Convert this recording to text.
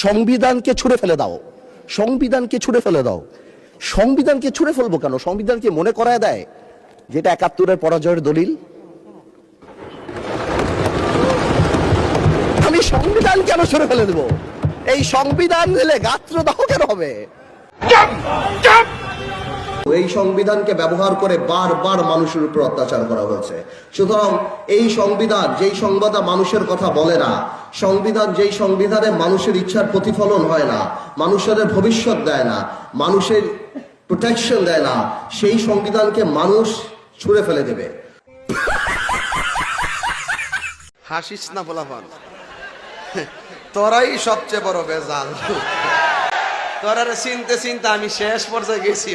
সংবিধানকে ছুঁড়ে ফেলে দাও, সংবিধানকে ছুঁড়ে ফেলে দাও। সংবিধানকে ছুঁড়ে ফেলবো কেন? সংবিধানকে মনে করায় দেয় যেটা ৭১-এর পরাজয়ের দলিল। আমি সংবিধান কেন ছুঁড়ে ফেলে দেবো? এই সংবিধান দিলে গাত্রদাহ কেন হবে? এই সংবিধানকে ব্যবহার করে বারবার মানুষের উপর অত্যাচার করা হয়েছে। সুতরাং এই সংবিধান যেই সংবিধান মানুষের কথা বলে না, সংবিধান যেই সংবিধানে মানুষের ইচ্ছার প্রতিফলন হয় না, মানুষের ভবিষ্যৎ দেয় না, মানুষের প্রোটেকশন দেয় না, সেই সংবিধানকে মানুষ ছুঁড়ে ফেলে দেবে। হাসিস না বলাফান, তোরাই সবচেয়ে বড় বেজাল। তোরারে চিনতে চিনতে আমি শেষ পর্যায়ে গেছি।